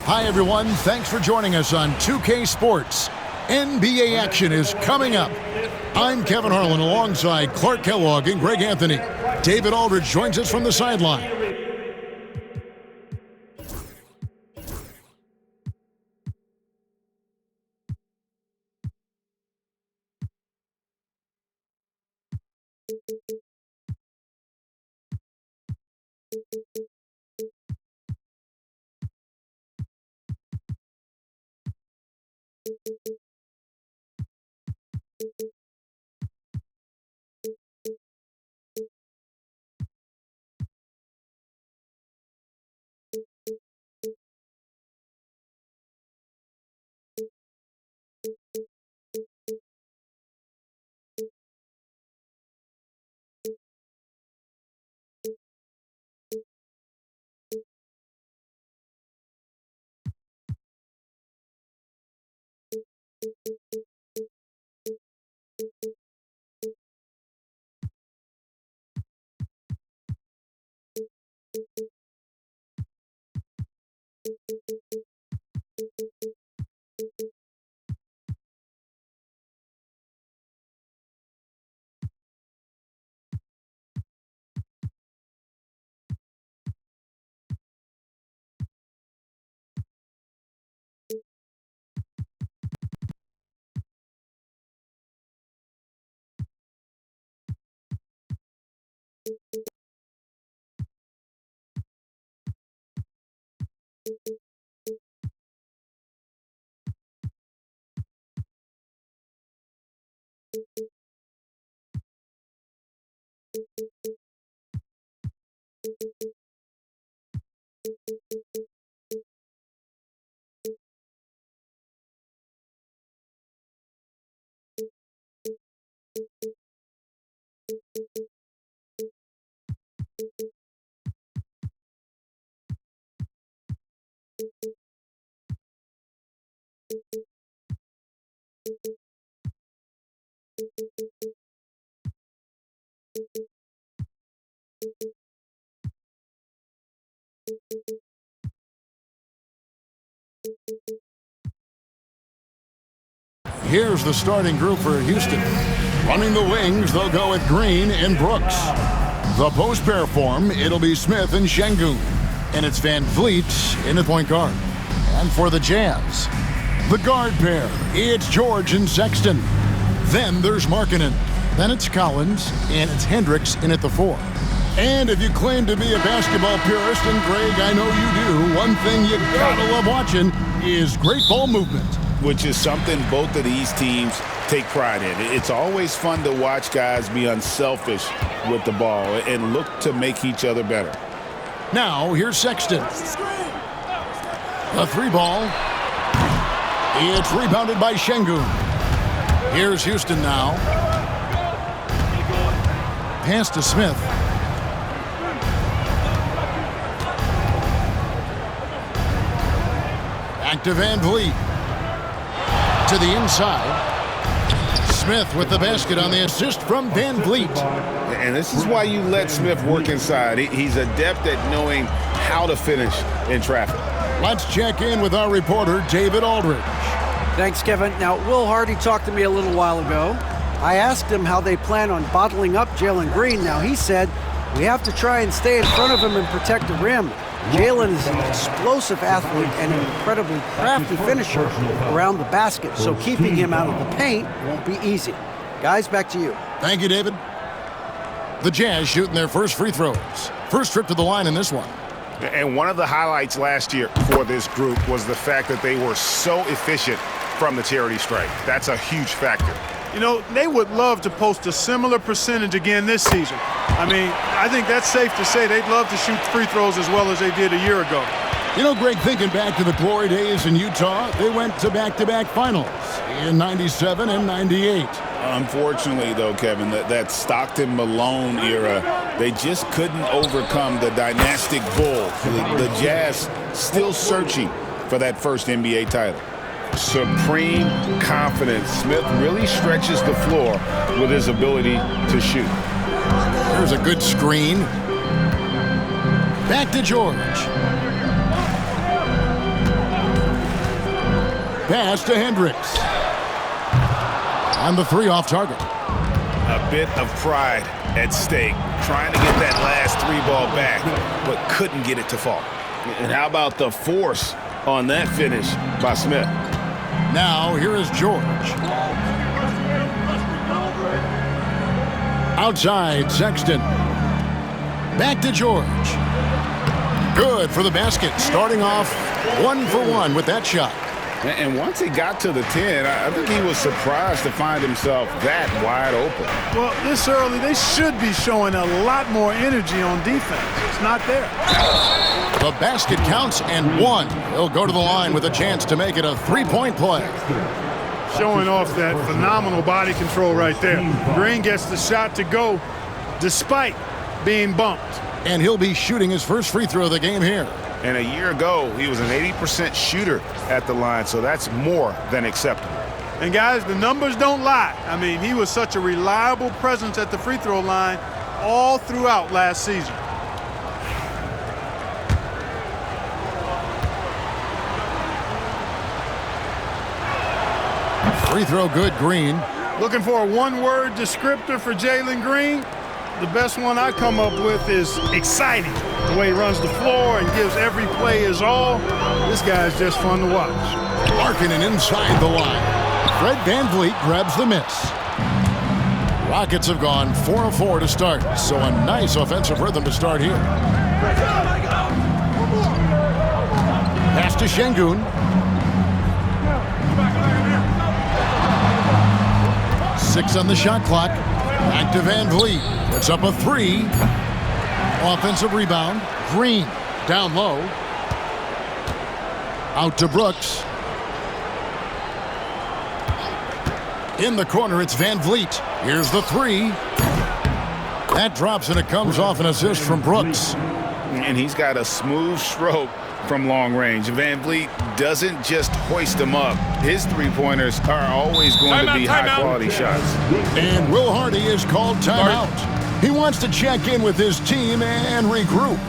Hi, everyone. Thanks for joining us on 2K Sports. NBA action is coming up. I'm Kevin Harlan alongside Clark Kellogg and Greg Anthony. David Aldridge joins us from the sideline. Here's the starting group for Houston. Running the wings, they'll go with Green and Brooks. The post pair form, it'll be Smith and Şengün. And it's Van Vliet in the point guard. And for the Jazz, the guard pair, it's George and Sexton. Then there's Markkanen. Then it's Collins, and it's Hendricks in at the 4. And if you claim to be a basketball purist, and Greg, I know you do, one thing you gotta love watching is great ball movement. Which is something both of these teams take pride in. It's always fun to watch guys be unselfish with the ball and look to make each other better. Now, here's Sexton. A 3 ball. It's rebounded by Şengün. Here's Houston now. Pass to Smith. Back to Van Vliet. To the inside. Smith with the basket on the assist from Van Vliet. And this is why you let Smith work inside. He's adept at knowing how to finish in traffic. Let's check in with our reporter, David Aldridge. Thanks, Kevin. Now, Will Hardy talked to me a little while ago. I asked him how they plan on bottling up Jalen Green. Now, he said, we have to try and stay in front of him and protect the rim. Jalen is an explosive athlete and an incredibly crafty finisher around the basket, so keeping him out of the paint won't be easy. Guys, back to you. Thank you, David. The Jazz shooting their first free throws. First trip to the line in this one. And one of the highlights last year for this group was the fact that they were so efficient from the charity stripe. That's a huge factor. You know, they would love to post a similar percentage again this season. I mean, I think that's safe to say they'd love to shoot free throws as well as they did a year ago. You know, Greg, thinking back to the glory days in Utah, they went to back-to-back finals in 97 and 98. Unfortunately, though, Kevin, that Stockton-Malone era, they just couldn't overcome the dynastic Bulls. The Jazz still searching for that first NBA title. Supreme confidence. Smith really stretches the floor with his ability to shoot. There's a good screen. Back to George. Pass to Hendricks. On the 3 off target. A bit of pride at stake, trying to get that last 3 ball back, but couldn't get it to fall. And how about the force on that finish by Smith? Now, here is George. Outside, Sexton. Back to George. Good for the basket, starting off 1 for 1 with that shot. And once he got to the 10, I think he was surprised to find himself that wide open. Well, this early, they should be showing a lot more energy on defense. It's not there. The basket counts and 1. He'll go to the line with a chance to make it a 3-point play. Showing off that phenomenal body control right there. Green gets the shot to go despite being bumped. And he'll be shooting his first free throw of the game here. And a year ago, he was an 80% shooter at the line, so that's more than acceptable. And guys, the numbers don't lie. I mean, he was such a reliable presence at the free throw line all throughout last season. Free throw good, Green. Looking for a one-word descriptor for Jalen Green? The best one I come up with is exciting. The way he runs the floor and gives every play his all. This guy's just fun to watch. Markkanen inside the line. Fred VanVleet grabs the miss. Rockets have gone 4 of 4 to start, so a nice offensive rhythm to start here. Pass to Şengün. 6 on the shot clock. Back to VanVleet. Puts up a 3. Offensive rebound. Green down low. Out to Brooks. In the corner, it's VanVleet. Here's the 3. That drops and it comes off an assist from Brooks. And he's got a smooth stroke from long range. VanVleet doesn't just hoist them up. His three-pointers are always going to be high-quality shots. And Will Hardy is called timeout. He wants to check in with his team and regroup.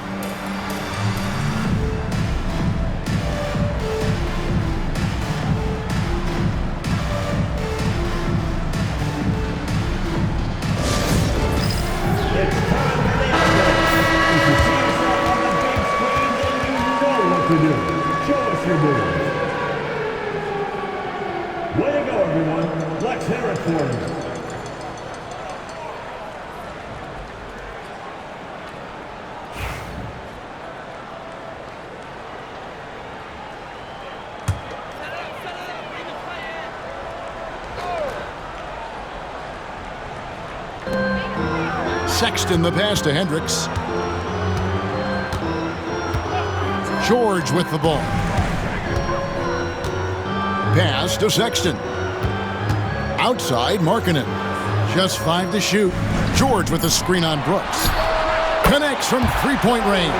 Show us your moves. Way to go, everyone. Let's hear it for you. Sexton the pass to Hendricks. George with the ball. Pass to Sexton. Outside, Markkanen. Just 5 to shoot. George with the screen on Brooks. Connects from 3-point range.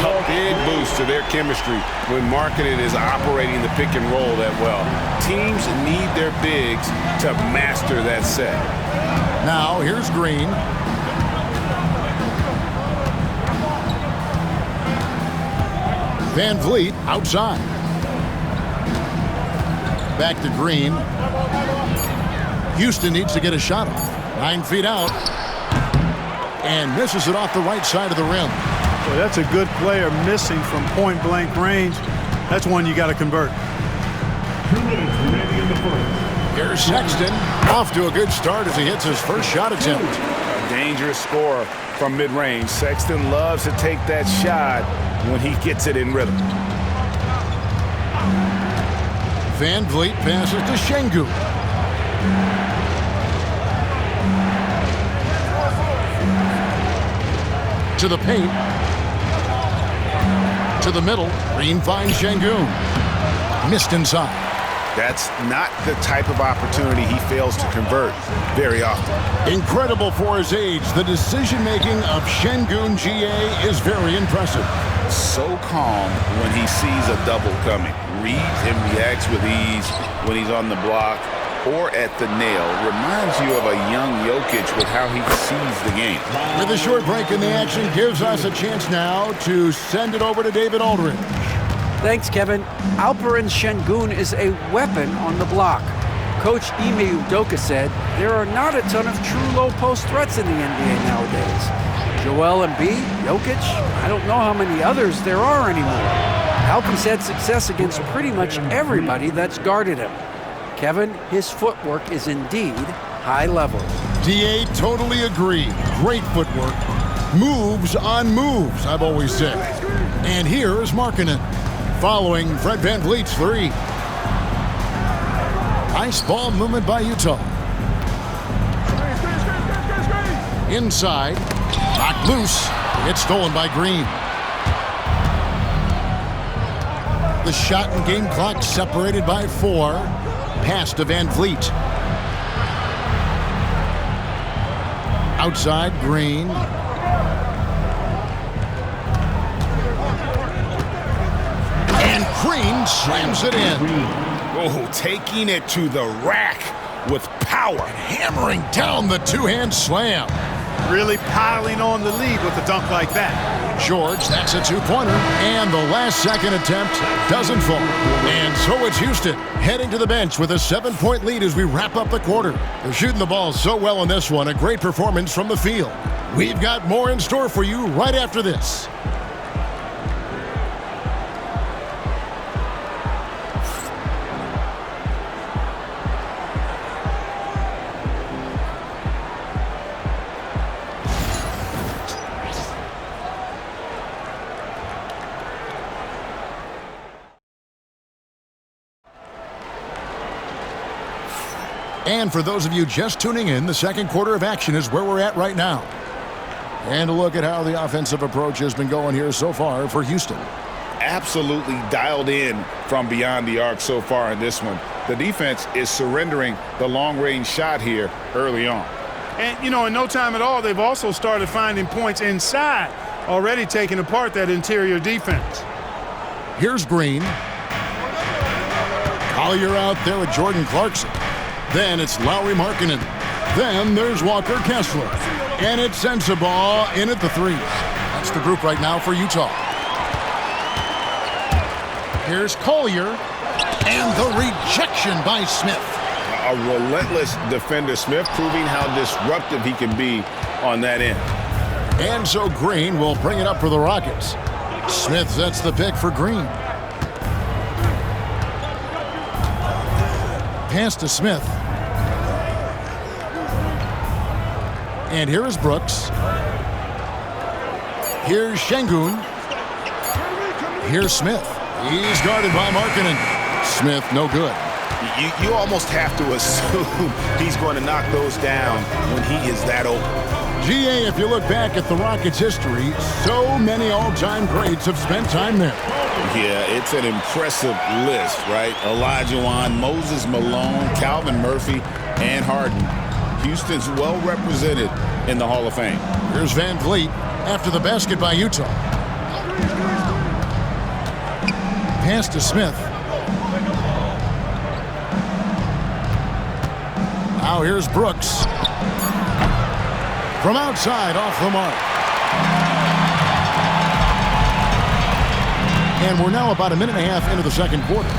A big boost to their chemistry when Markkanen is operating the pick and roll that well. Teams need their bigs to master that set. Now, here's Green. VanVleet outside. Back to Green. Houston needs to get a shot off. 9 feet out. And misses it off the right side of the rim. Well, that's a good player missing from point-blank range. That's one you got to convert. 2 minutes remaining in the first. Here's Sexton. Off to a good start as he hits his first shot attempt. A dangerous scorer from mid-range. Sexton loves to take that shot when he gets it in rhythm. VanVleet passes to Şengün. To the paint. To the middle. Green finds Şengün. Missed inside. That's not the type of opportunity he fails to convert very often. Incredible for his age. The decision-making of Şengün GA is very impressive. So calm when he sees a double coming. Reads and reacts with ease when he's on the block or at the nail. Reminds you of a young Jokic with how he sees the game. With a short break in the action, gives us a chance now to send it over to David Aldridge. Thanks, Kevin. Alperen Şengün is a weapon on the block. Coach Ime Udoka said there are not a ton of true low-post threats in the NBA nowadays. Joel Embiid, Jokic, I don't know how many others there are anymore. Alpy's had success against pretty much everybody that's guarded him. Kevin, his footwork is indeed high level. DA, totally agree. Great footwork. Moves on moves, I've always said. And here's Markkanen, following Fred VanVleet's three. Nice ball movement by Utah. Inside, knocked loose. It's stolen by Green. The shot and game clock separated by 4. Pass to VanVleet. Outside, Green. And Green slams it in. Oh, taking it to the rack with power. Hammering down the two-hand slam. Really piling on the lead with a dunk like that. George, that's a two-pointer. And the last second attempt doesn't fall. And so it's Houston heading to the bench with a 7-point lead as we wrap up the quarter. They're shooting the ball so well in this one. A great performance from the field. We've got more in store for you right after this. And for those of you just tuning in, the second quarter of action is where we're at right now. And a look at how the offensive approach has been going here so far for Houston. Absolutely dialed in from beyond the arc so far in this one. The defense is surrendering the long-range shot here early on. And, you know, in no time at all, they've also started finding points inside, already taking apart that interior defense. Here's Green. Collier out there with Jordan Clarkson. Then it's Lauri Markkanen. Then there's Walker Kessler. And it's Sensabaugh in at the 3. That's the group right now for Utah. Here's Collier. And the rejection by Smith. A relentless defender, Smith, proving how disruptive he can be on that end. And so Green will bring it up for the Rockets. Smith sets the pick for Green. Pass to Smith. And here is Brooks. Here's Şengün. Here's Smith. He's guarded by Markkanen. Smith, no good. You almost have to assume he's going to knock those down when he is that open. GA, if you look back at the Rockets' history, so many all-time greats have spent time there. Yeah, it's an impressive list, right? Olajuwon, Moses Malone, Calvin Murphy, and Harden. Houston's well represented in the Hall of Fame. Here's VanVleet after the basket by Utah. Pass to Smith. Now here's Brooks. From outside, off the mark. And we're now about a minute and a half into the second quarter.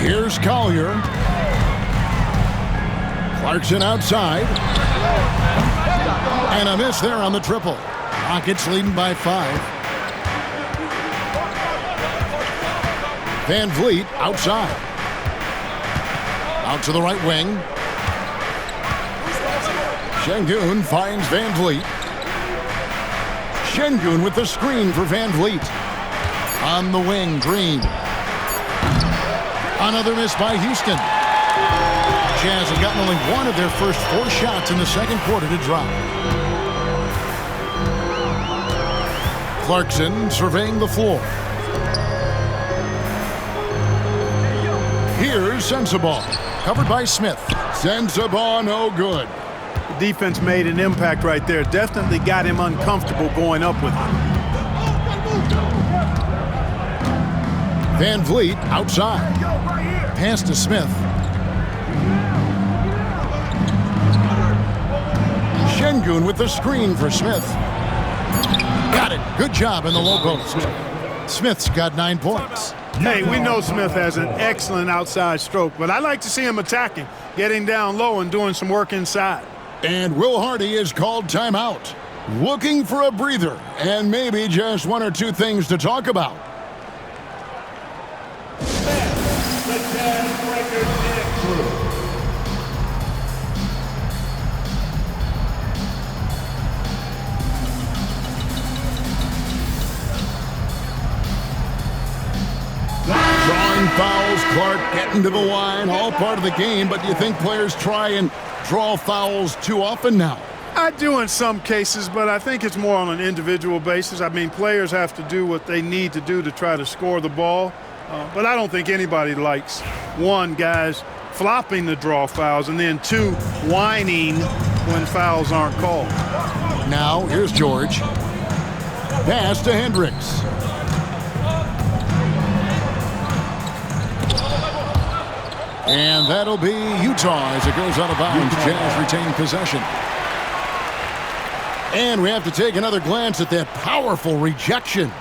Here's Collier. Clarkson outside. And a miss there on the triple. Rockets leading by 5. VanVleet outside. Out to the right wing. Şengün finds VanVleet. Şengün with the screen for VanVleet. On the wing, Green. Another miss by Houston. Jazz have gotten only one of their first 4 shots in the second quarter to drop. Clarkson surveying the floor. Here's Sensabaugh, covered by Smith. Sensabaugh, no good. The defense made an impact right there. Definitely got him uncomfortable going up with it. VanVleet outside. Pass to Smith. Şengün with the screen for Smith. Got it. Good job in the low post. Smith's got 9 points. Hey, we know Smith has an excellent outside stroke, but I like to see him attacking, getting down low and doing some work inside. And Will Hardy is called timeout. Looking for a breather and maybe just 1 or 2 things to talk about. The Jazz breaker Nick Crew. Drawing fouls, Clark getting to the line, all part of the game, but do you think players try and draw fouls too often now? I do in some cases, but I think it's more on an individual basis. I mean, players have to do what they need to do to try to score the ball, but I don't think anybody likes, 1, guys flopping the draw fouls, and then 2, whining when fouls aren't called. Now, here's George. Pass to Hendricks. And that'll be Utah as it goes out of bounds. Jazz retain possession. And we have to take another glance at that powerful rejection.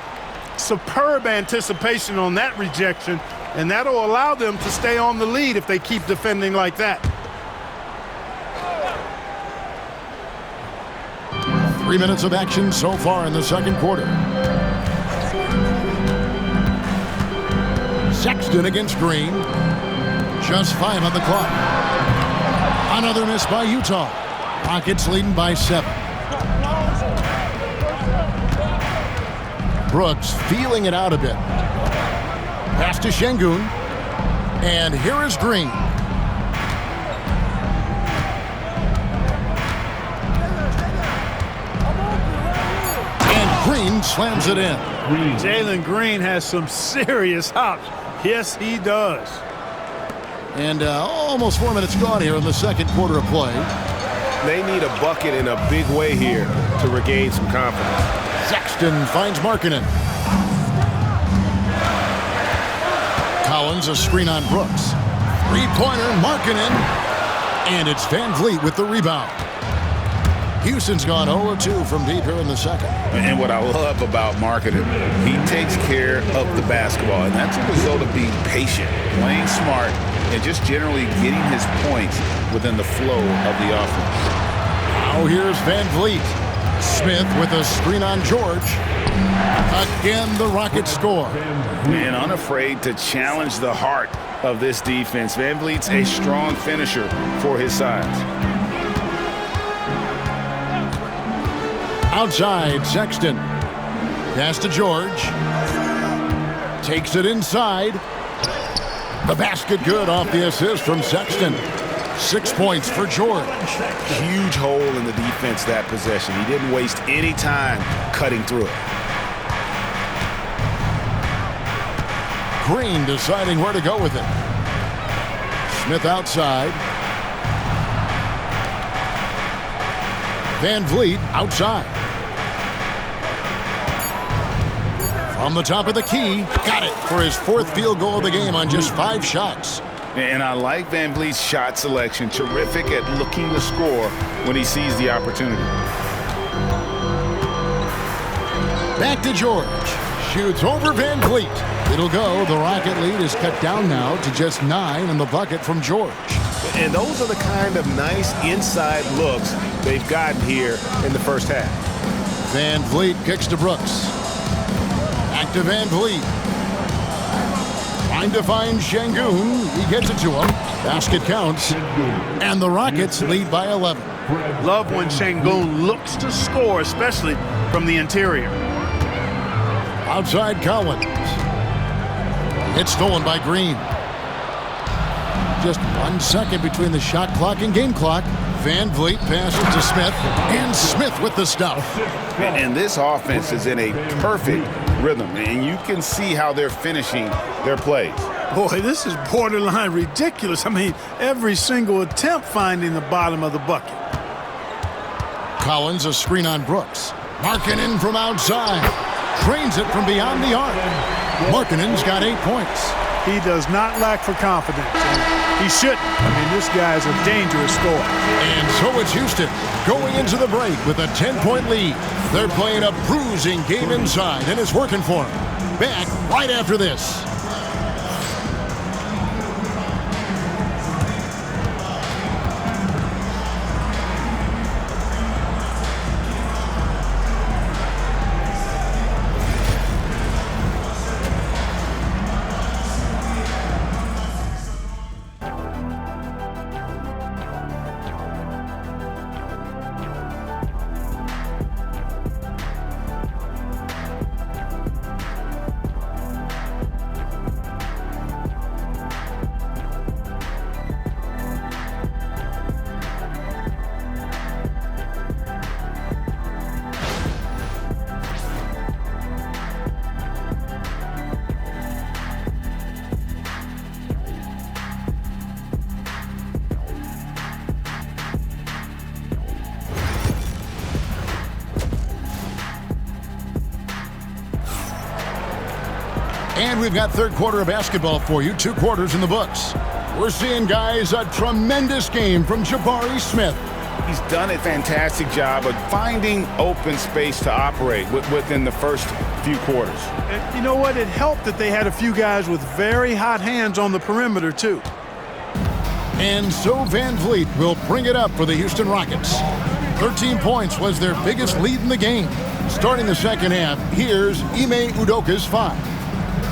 Superb anticipation on that rejection, and that'll allow them to stay on the lead if they keep defending like that. 3 minutes of action so far in the second quarter. Sexton against Green. Just 5 on the clock. Another miss by Utah. Rockets leading by 7. Brooks feeling it out a bit. Pass to Şengün. And here is Green. And Green slams it in. Jalen Green has some serious hops. Yes, he does. And almost 4 minutes gone here in the second quarter of play. They need a bucket in a big way here to regain some confidence. Sexton finds Markkanen. Collins a screen on Brooks. 3-pointer, Markkanen. And it's Van Vliet with the rebound. Houston's gone 0-2 from deep here in the second. And what I love about Markkanen, he takes care of the basketball, and that's a result of being patient, playing smart, and just generally getting his points within the flow of the offense. Now here's Van Vliet. Smith with a screen on George. Again, the Rockets score. Man, unafraid to challenge the heart of this defense. Van Vliet's a strong finisher for his size. Outside, Sexton. Pass to George. Takes it inside. The basket good off the assist from Sexton. 6 points for George. Huge hole in the defense that possession. He didn't waste any time cutting through it. Green deciding where to go with it. Smith outside. Van Vliet outside. From the top of the key, got it for his 4th field goal of the game on just 5 shots. And I like Van Vliet's shot selection. Terrific at looking to score when he sees the opportunity. Back to George. Shoots over Van Vliet. It'll go. The Rocket lead is cut down now to just 9 in the bucket from George. And those are the kind of nice inside looks they've gotten here in the first half. Van Vliet kicks to Brooks. Back to Van Vliet. Trying to find Şengün. He gets it to him. Basket counts. And the Rockets lead by 11. Love when Şengün looks to score, especially from the interior. Outside Collins. It's stolen by Green. Just 1 second between the shot clock and game clock. Van Vliet passes to Smith, and Smith with the stuff. And this offense is in a perfect rhythm, and you can see how they're finishing their plays. Boy, this is borderline ridiculous. I mean, every single attempt finding the bottom of the bucket. Collins a screen on Brooks. Markkanen from outside. Trains it from beyond the arc. Markkanen's got 8 points. He does not lack for confidence. And he shouldn't. I mean, this guy's a dangerous scorer. And so it's Houston going into the break with a 10-point lead. They're playing a bruising game inside, and it's working for them. back right after this. And we've got third quarter of basketball for you. 2 quarters in the books. We're seeing, guys, a tremendous game from Jabari Smith. He's done a fantastic job of finding open space to operate within the first few quarters. And you know what? It helped that they had a few guys with very hot hands on the perimeter, too. And so Van Vliet will bring it up for the Houston Rockets. 13 points was their biggest lead in the game. Starting the second half, here's Ime Udoka's 5.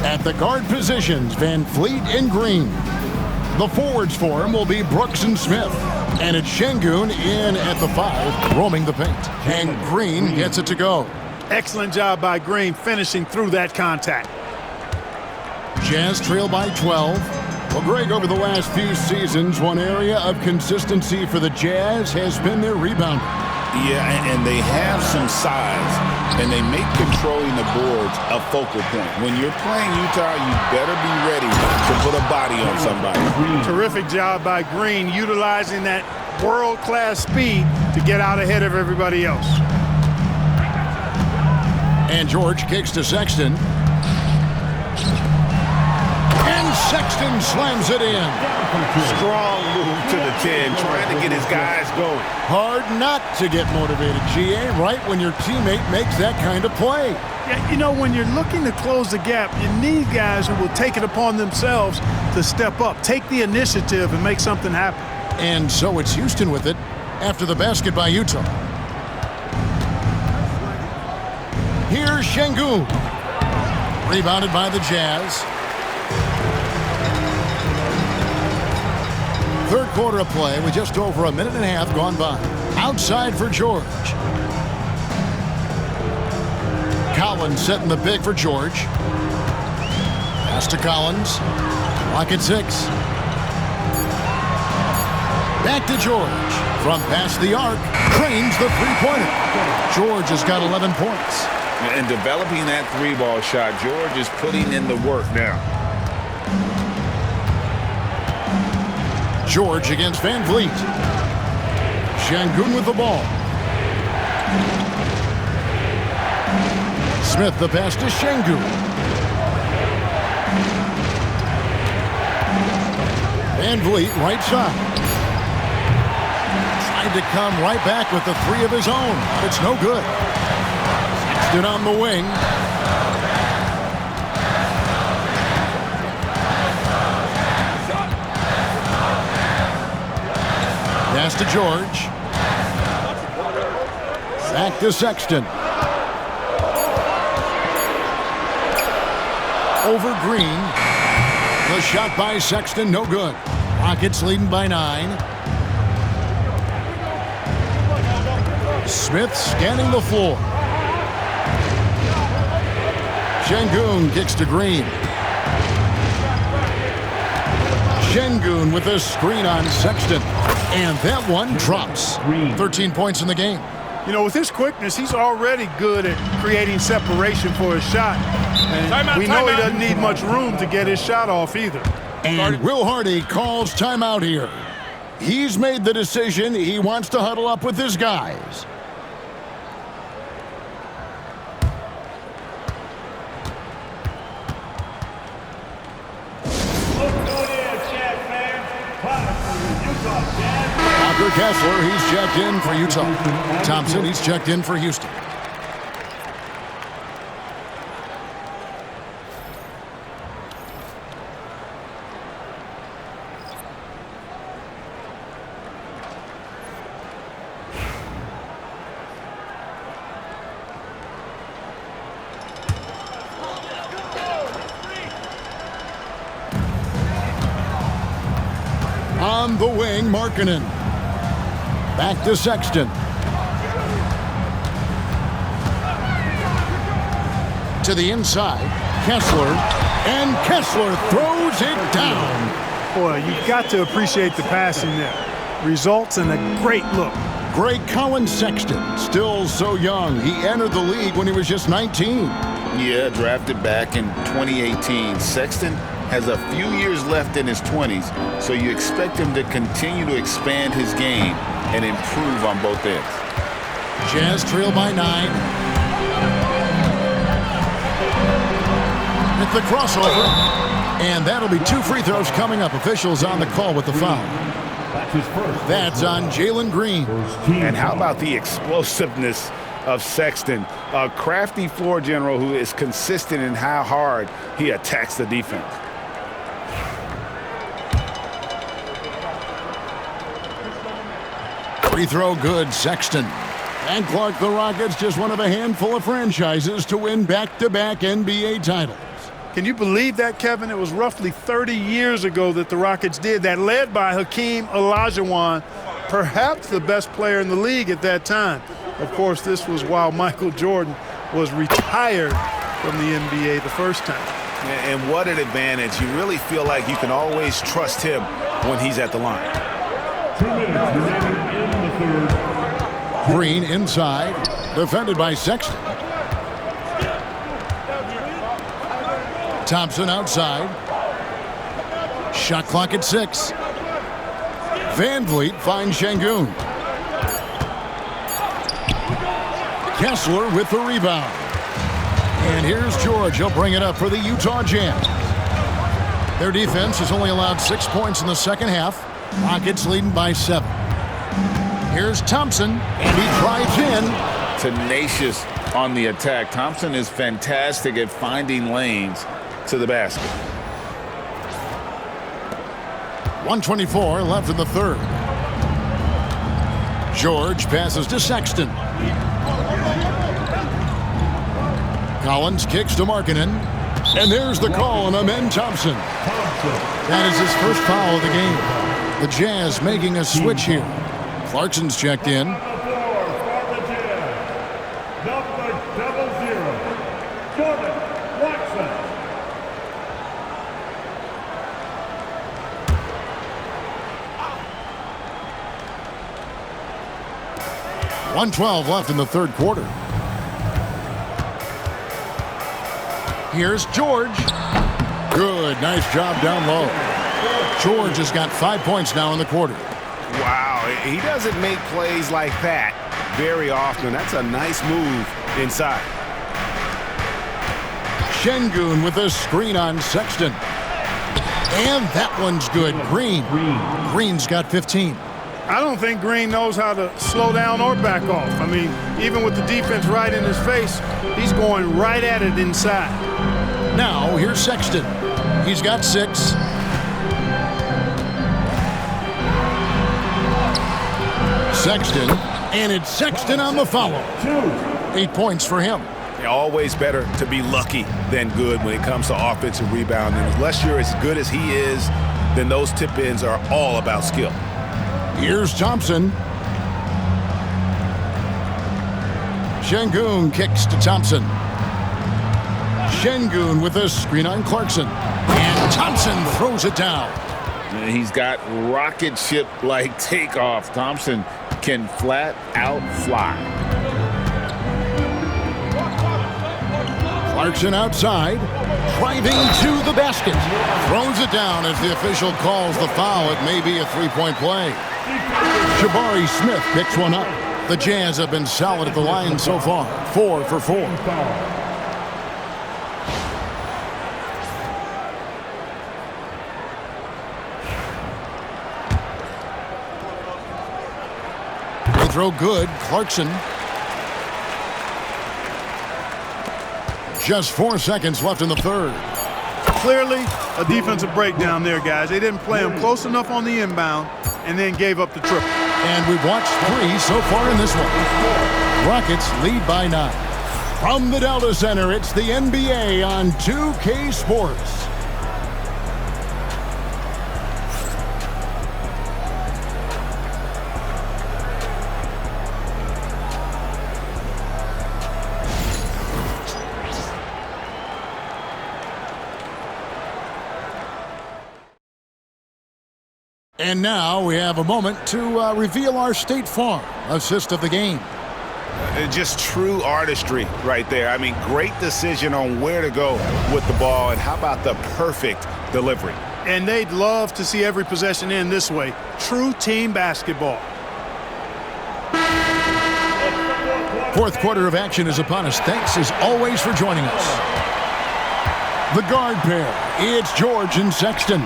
At the guard positions, Van Vliet and Green. The forwards for him will be Brooks and Smith. And it's Şengün in at the 5, roaming the paint. And Green gets it to go. Excellent job by Green finishing through that contact. Jazz trail by 12. Well, Greg, over the last few seasons, one area of consistency for the Jazz has been their rebounding. Yeah, and they have some size, and they make controlling the boards a focal point. When you're playing Utah, you better be ready to put a body on somebody. Terrific job by Green, utilizing that world-class speed to get out ahead of everybody else. And George kicks to Sexton. And Sexton slams it in. Strong move to the 10, trying to get his guys going. Hard not to get motivated, GA, right when your teammate makes that kind of play. Yeah, you know, when you're looking to close the gap, you need guys who will take it upon themselves to step up, take the initiative, and make something happen. And so it's Houston with it after the basket by Utah. Here's Şengün. Rebounded by the Jazz. Third quarter of play with just over a minute and a half gone by. Outside for George. Collins setting the pick for George. Pass to Collins. Clock at 6. Back to George. From past the arc. Cranes the three-pointer. George has got 11 points. And developing that 3-ball shot, George is putting in the work now. George against Van Vliet. Şengün with the ball. Smith the pass to Şengün. Van Vliet right side. Tried to come right back with the 3 of his own. It's no good. Sexton on the wing. Pass to George. Back to Sexton. Over Green. The shot by Sexton, no good. Rockets leading by 9. Smith scanning the floor. Şengün kicks to Green. Şengün with a screen on Sexton. And that one drops. 13 points in the game. You know, with his quickness, he's already good at creating separation for his shot. And we know he doesn't need much room to get his shot off either. And Will Hardy calls timeout here. He's made the decision he wants to huddle up with his guys. Walker Kessler, he's checked in for Utah. Thompson, he's checked in for Houston. On the wing, Markkanen. Back to Sexton. To the inside, Kessler. And Kessler throws it down. Boy, you've got to appreciate the passing there. Results in a great look. Great Collin Sexton, still so young. He entered the league when he was just 19. Yeah, drafted back in 2018. Sexton has a few years left in his 20s, so you expect him to continue to expand his game and improve on both ends. Jazz trail by 9. With the crossover. And that'll be 2 free throws coming up. Officials on the call with the foul. That's on Jalen Green. And how about the explosiveness of Sexton? A crafty floor general who is consistent in how hard he attacks the defense. Free throw good, Sexton. And Clark, the Rockets, just one of a handful of franchises to win back-to-back NBA titles. Can you believe that, Kevin? It was roughly 30 years ago that the Rockets did that, led by Hakeem Olajuwon, perhaps the best player in the league at that time. Of course, this was while Michael Jordan was retired from the NBA the first time. And what an advantage. You really feel like you can always trust him when he's at the line. 2 minutes remaining in the third. Green inside, defended by Sexton. Thompson outside. Shot clock at 6. Van Vliet finds Şengün. Kessler with the rebound. And here's George. He'll bring it up for the Utah Jazz. Their defense has only allowed 6 points in the second half. Rockets leading by 7. Here's Thompson, and he drives in. Tenacious on the attack. Thompson is fantastic at finding lanes to the basket. 1:24 left in the third. George passes to Sexton. Collins kicks to Markkanen. And there's the call on Amen Thompson. That is his first foul of the game. The Jazz making a switch here. Clarkson's checked in. Number 00, Jordan Clarkson. 1:12 left in the third quarter. Here's George. Good, nice job down low. George has got 5 points now in the quarter. Wow, he doesn't make plays like that very often. That's a nice move inside. Şengün with a screen on Sexton. And that one's good. Green's got 15. I don't think Green knows how to slow down or back off. I mean, even with the defense right in his face, he's going right at it inside. Now, here's Sexton. He's got 6. Sexton, and it's Sexton on the follow. 8 points for him. Always better to be lucky than good when it comes to offensive rebounding. Unless you're as good as he is, then those tip-ins are all about skill. Here's Thompson. Şengün kicks to Thompson. Şengün with a screen on Clarkson. And Thompson throws it down. And he's got rocket ship-like takeoff. Thompson can flat out fly. Clarkson outside, driving to the basket. Throws it down as the official calls the foul. It may be a three-point play. Jabari Smith picks one up. The Jazz have been solid at the line so far. 4 for 4. They throw good. Clarkson. Just 4 seconds left in the third. Clearly, a defensive breakdown there, guys. They didn't play him close enough on the inbound and then gave up the triple. And we've watched 3 so far in this one. Rockets lead by 9. From the Delta Center, it's the NBA on 2K Sports. And now we have a moment to reveal our State Farm assist of the game. Just true artistry right there. I mean, great decision on where to go with the ball, and how about the perfect delivery? And they'd love to see every possession end this way. True team basketball. Fourth quarter of action is upon us. Thanks as always for joining us. The guard pair, it's George and Sexton.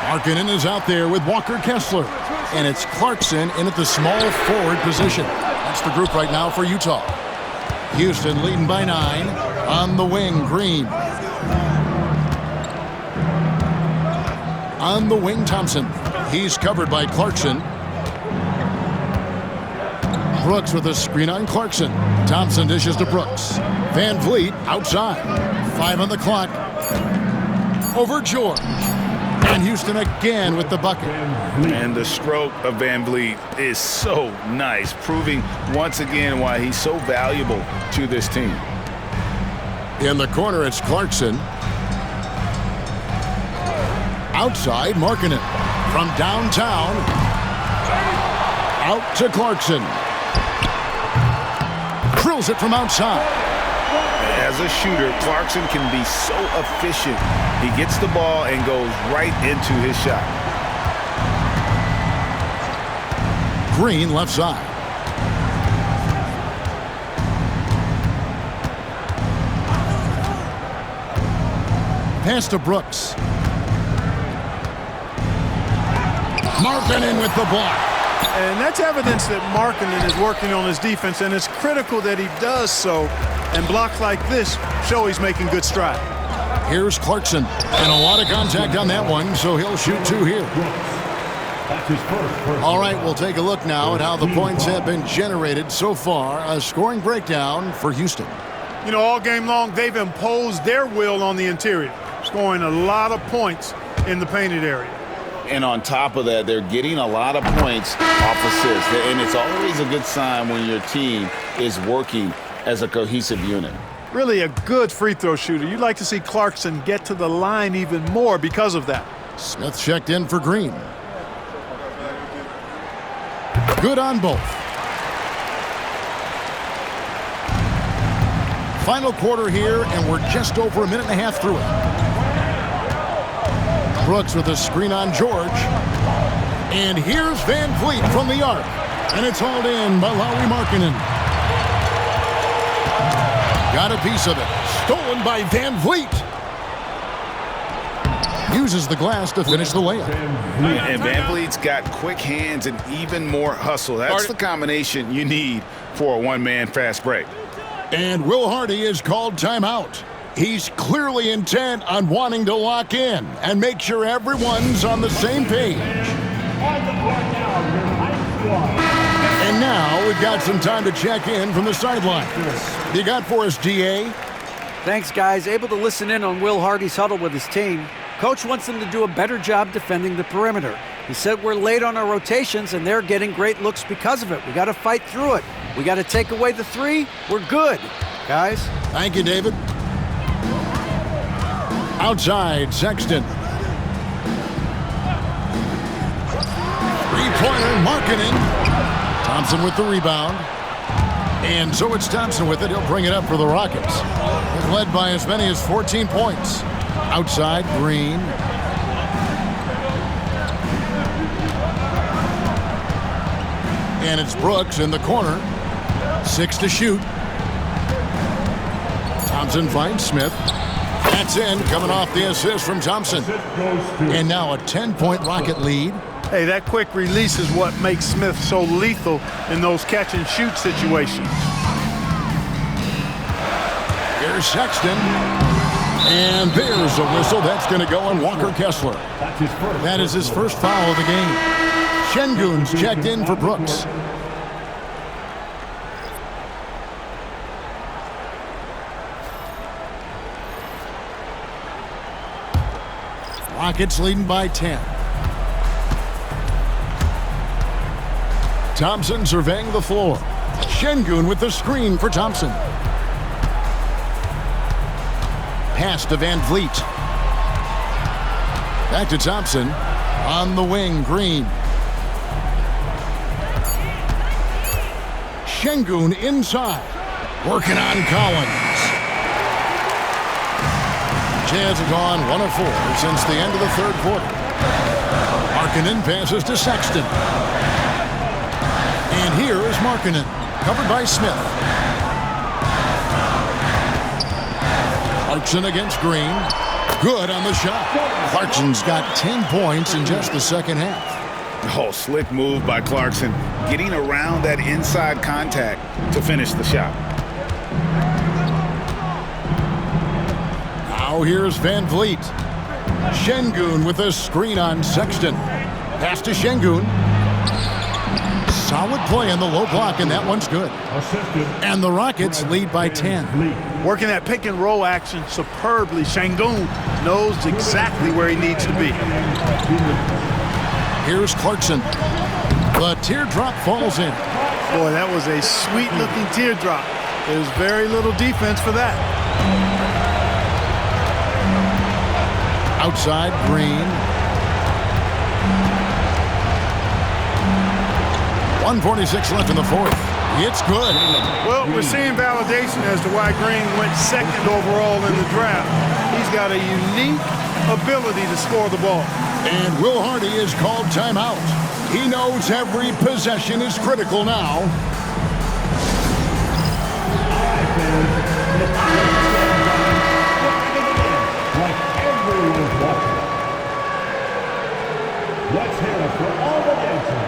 Markkanen is out there with Walker Kessler. And it's Clarkson in at the small forward position. That's the group right now for Utah. Houston leading by 9. On the wing, Green. On the wing, Thompson. He's covered by Clarkson. Brooks with a screen on Clarkson. Thompson dishes to Brooks. Van Vliet outside. 5 on the clock. Over George. And Houston again with the bucket. And the stroke of Van Vliet is so nice, proving once again why he's so valuable to this team. In the corner, it's Clarkson. Outside, Markkanen. From downtown, out to Clarkson. Drills it from outside. As a shooter, Clarkson can be so efficient. He gets the ball and goes right into his shot. Green left side. Pass to Brooks. Markkanen with the block. And that's evidence that Markkanen is working on his defense, and it's critical that he does so. And blocks like this show he's making good stride. Here's Clarkson. And a lot of contact on that one, so he'll shoot 2 here. All right, we'll take a look now at how the points have been generated so far. A scoring breakdown for Houston. You know, all game long, they've imposed their will on the interior, scoring a lot of points in the painted area. And on top of that, they're getting a lot of points off assists. And it's always a good sign when your team is working as a cohesive unit. Really a good free throw shooter. You'd like to see Clarkson get to the line even more because of that. Smith checked in for Green. Good on both. Final quarter here, and we're just over a minute and a half through it. Brooks with a screen on George. And here's Van Vliet from the arc. And it's hauled in by Lauri Markkanen. Got a piece of it. Stolen by Van Vliet. Uses the glass to finish the layup. And Van Vliet's got quick hands and even more hustle. That's the combination you need for a one-man fast break. And Will Hardy is called timeout. He's clearly intent on wanting to lock in and make sure everyone's on the same page. And now we've got some time to check in from the sideline. You got for us, DA? Thanks, guys. Able to listen in on Will Hardy's huddle with his team. Coach wants them to do a better job defending the perimeter. He said we're late on our rotations, and they're getting great looks because of it. We got to fight through it. We got to take away the 3. We're good, guys. Thank you, David. Outside, Sexton. Three-pointer, Markkanen. Thompson with the rebound. And so it's Thompson with it. He'll bring it up for the Rockets. He's led by as many as 14 points. Outside, Green. And it's Brooks in the corner. 6 to shoot. Thompson finds Smith. That's in, coming off the assist from Thompson. And now a 10-point Rocket lead. Hey, that quick release is what makes Smith so lethal in those catch-and-shoot situations. Here's Sexton. And there's a whistle. That's going to go on Walker Kessler. That is his first foul of the game. Şengün's checked in for Brooks. Rockets leading by 10. Thompson surveying the floor. Şengün with the screen for Thompson. Pass to Van Vliet. Back to Thompson. On the wing, Green. Şengün inside. Working on Collins. Jazz have gone 1 of 4 since the end of the third quarter. Markkanen passes to Sexton. And here is Markkanen, covered by Smith. Clarkson against Green. Good on the shot. Clarkson's got 10 points in just the second half. Oh, slick move by Clarkson, getting around that inside contact to finish the shot. Now here's Van Vliet. Şengün with a screen on Sexton. Pass to Şengün. Solid play in the low block, and that one's good. And the Rockets lead by 10. Working that pick and roll action superbly. Şengün knows exactly where he needs to be. Here's Clarkson. The teardrop falls in. Boy, that was a sweet-looking teardrop. There's very little defense for that. Outside, Green. 1:46 left in the fourth. It's good. Well, we're seeing validation as to why Green went second overall in the draft. He's got a unique ability to score the ball. And Will Hardy is called timeout. He knows every possession is critical now. Like everyone's watching. Let's hear it for all the answers.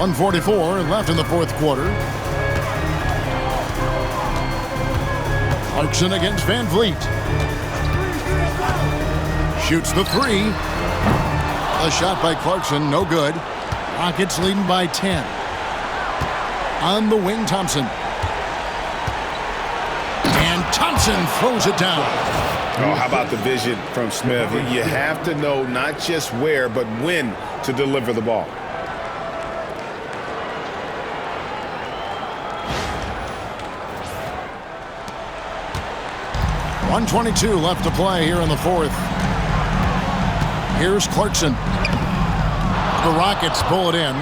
.144 left in the fourth quarter. Clarkson against Van Vliet. Shoots the three. A shot by Clarkson, no good. Rockets leading by 10. On the wing, Thompson. And Thompson throws it down. Oh, how about the vision from Smith? You have to know not just where, but when to deliver the ball. .122 left to play here in the fourth. Here's Clarkson. The Rockets pull it in.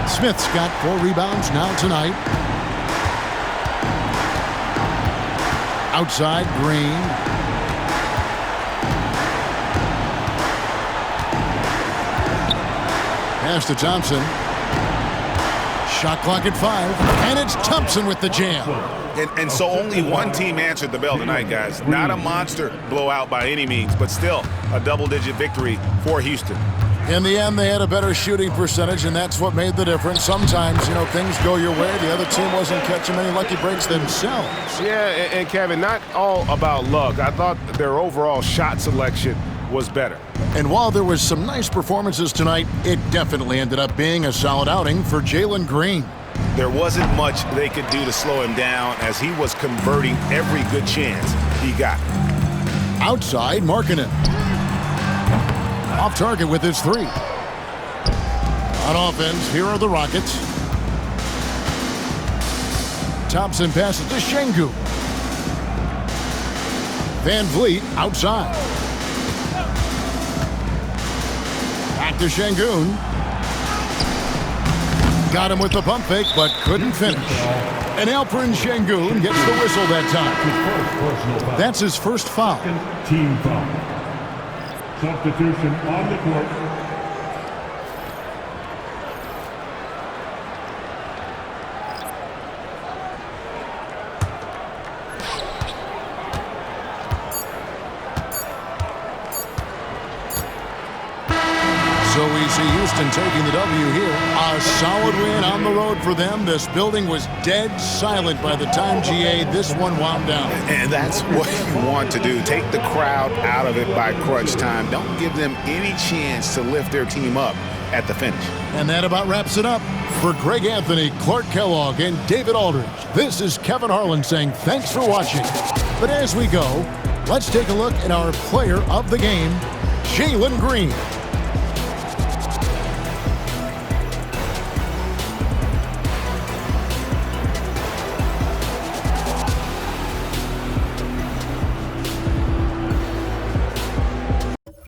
Smith's got 4 rebounds now tonight. Outside, Green. Pass to Thompson. Shot clock at 5. And it's Thompson with the jam. And so only one team answered the bell tonight, guys. Not a monster blowout by any means, but still a double-digit victory for Houston. In the end, they had a better shooting percentage, and that's what made the difference. Sometimes, things go your way. The other team wasn't catching many lucky breaks themselves. Yeah, and Kevin, not all about luck. I thought their overall shot selection was better. And while there was some nice performances tonight, it definitely ended up being a solid outing for Jalen Green. There wasn't much they could do to slow him down as he was converting every good chance he got. Outside, Markkanen. Off target with his 3. On offense, here are the Rockets. Thompson passes to Şengün. Van Vliet outside. Back to Şengün. Got him with the pump fake, but couldn't finish. And Alperen Şengün gets the whistle that time. That's his first foul. Team foul. Substitution on the court. So we see Houston taking the W here. A solid win on the road for them. This building was dead silent by the time, GA, this one wound down. And that's what you want to do. Take the crowd out of it by crunch time. Don't give them any chance to lift their team up at the finish. And that about wraps it up. For Greg Anthony, Clark Kellogg, and David Aldridge, this is Kevin Harlan saying thanks for watching. But as we go, let's take a look at our player of the game, Jalen Green.